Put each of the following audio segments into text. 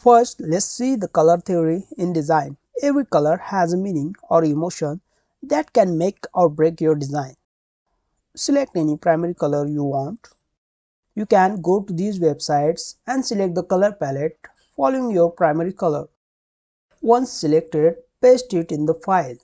First, let's see the color theory in design. Every color has a meaning or emotion that can make or break your design. Select any primary color you want. You can go to these websites and select the color palette following your primary color. Once selected, paste it in the file.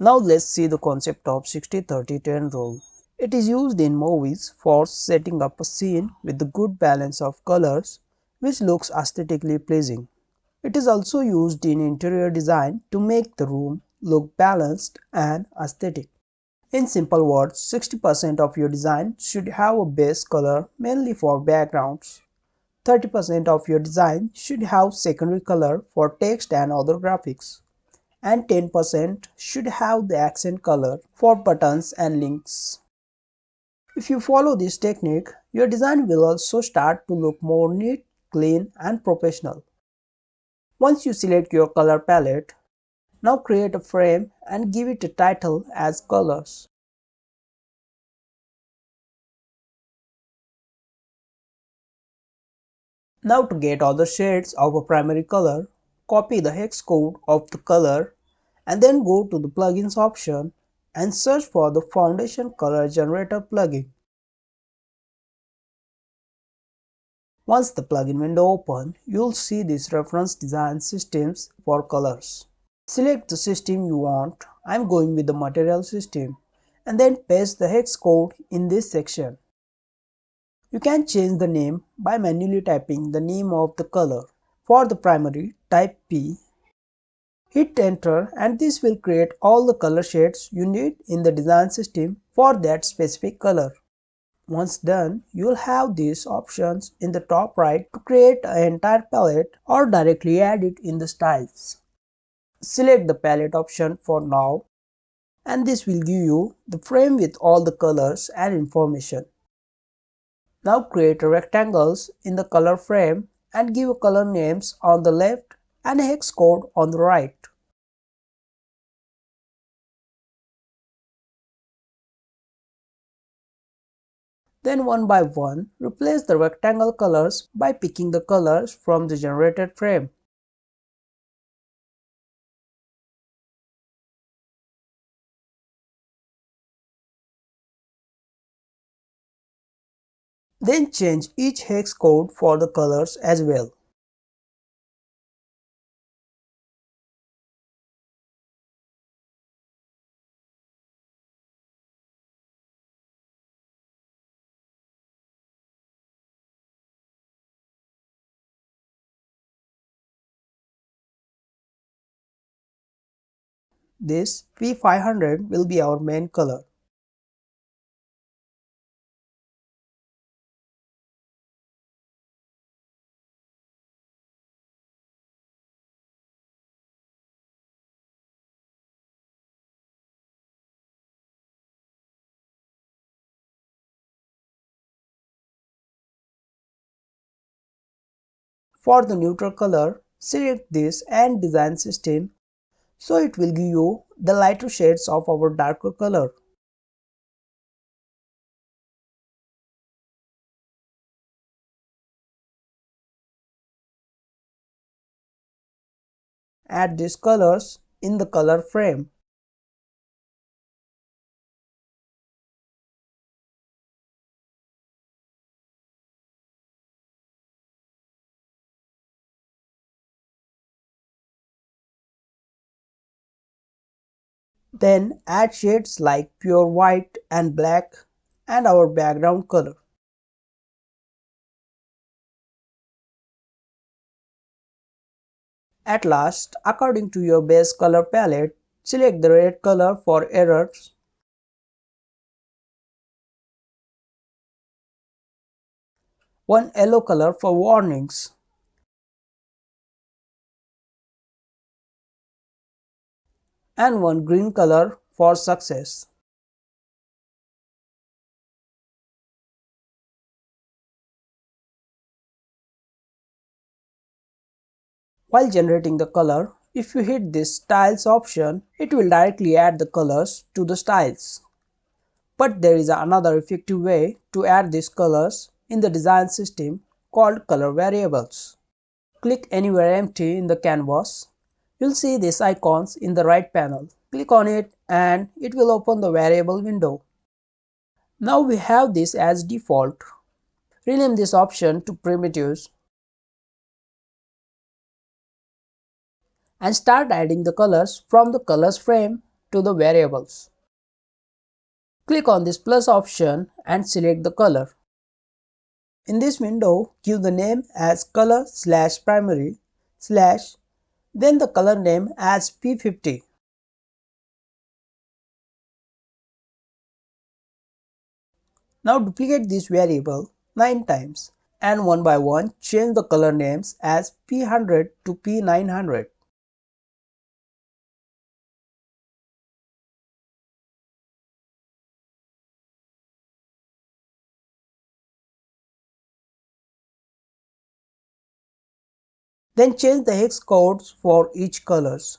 Now let's see the concept of 60-30-10 rule. It is used in movies for setting up a scene with a good balance of colors which looks aesthetically pleasing. It is also used in interior design to make the room look balanced and aesthetic. In simple words, 60% of your design should have a base color mainly for backgrounds. 30% of your design should have secondary color for text and other graphics. And 10% should have the accent color for buttons and links. If you follow this technique, your design will also start to look more neat, clean and professional. Once you select your color palette, now create a frame and give it a title as colors. Now to get all the shades of a primary color, copy the hex code of the color and then go to the plugins option and search for the foundation color generator plugin. Once the plugin window opens, you'll see this reference design systems for colors. Select the system you want. I'm going with the material system and then paste the hex code in this section. You can change the name by manually typing the name of the color. For the primary, type P. Hit enter and this will create all the color shades you need in the design system for that specific color. Once done, you will have these options in the top right to create an entire palette or directly add it in the styles. Select the palette option for now and this will give you the frame with all the colors and information. Now create rectangles in the color frame and give color names on the left and a hex code on the right. Then one by one, replace the rectangle colors by picking the colors from the generated frame. Then change each hex code for the colors as well. This P500 will be our main color. For the neutral color, select this and design system so it will give you the lighter shades of our darker color. Add these colors in the color frame. Then add shades like pure white and black and our background color. At last, according to your base color palette, select the red color for errors, one yellow color for warnings, and one green color for success. While generating the color, if you hit this styles option, it will directly add the colors to the styles. But there is another effective way to add these colors in the design system called color variables. Click anywhere empty in the canvas. You'll see these icons in the right panel. Click on it and it will open the variable window. Now we have this as default. Rename this option to primitives and start adding the colors from the colors frame to the variables. Click on this plus option and select the color. In this window, give the name as color/primary/ then the color name as P50. Now duplicate this variable 9 times and one by one change the color names as P100 to P900. Then change the hex codes for each colors.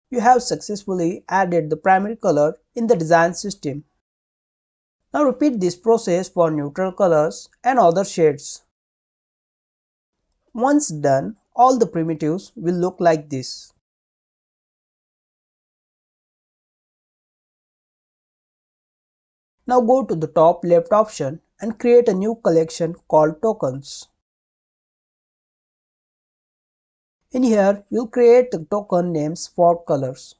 You have successfully added the primary color in the design system. Now repeat this process for neutral colors and other shades. Once done, all the primitives will look like this. Now go to the top left option and create a new collection called tokens. In here, you'll create the token names for colors.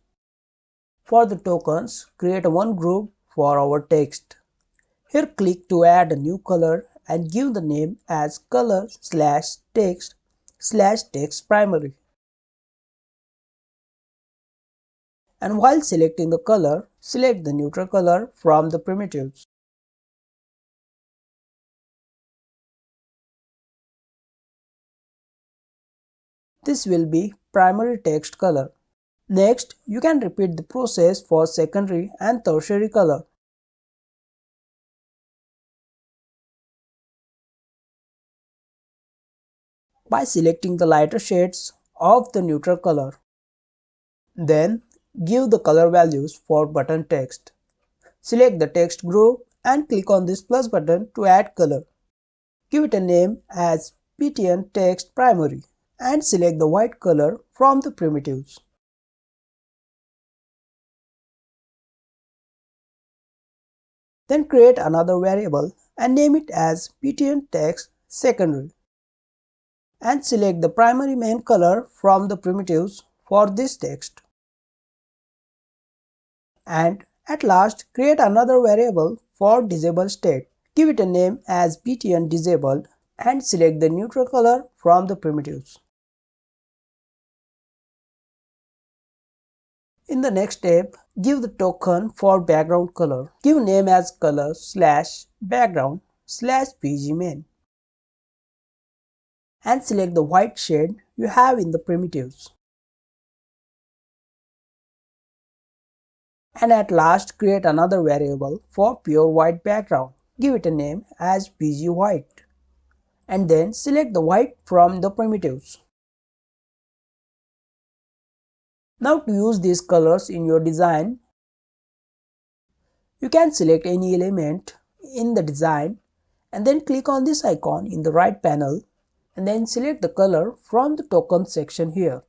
For the tokens, create one group for our text. Here click to add a new color and give the name as color/text/text primary. And while selecting the color, select the neutral color from the primitives. This will be primary text color. Next, you can repeat the process for secondary and tertiary color. By selecting the lighter shades of the neutral color. Then, give the color values for button text. Select the text group and click on this plus button to add color. Give it a name as PTN text primary and select the white color from the primitives. Then create another variable and name it as PTN text secondary and select the primary main color from the primitives for this text. And at last create another variable for disable state. Give it a name as PTN disabled and select the neutral color from the primitives. In the next step, give the token for background color. Give name as color/background/pgmain and select the white shade you have in the primitives. And at last create another variable for pure white background. Give it a name as pgwhite and then select the white from the primitives. Now to use these colors in your design, you can select any element in the design and then click on this icon in the right panel and then select the color from the token section here.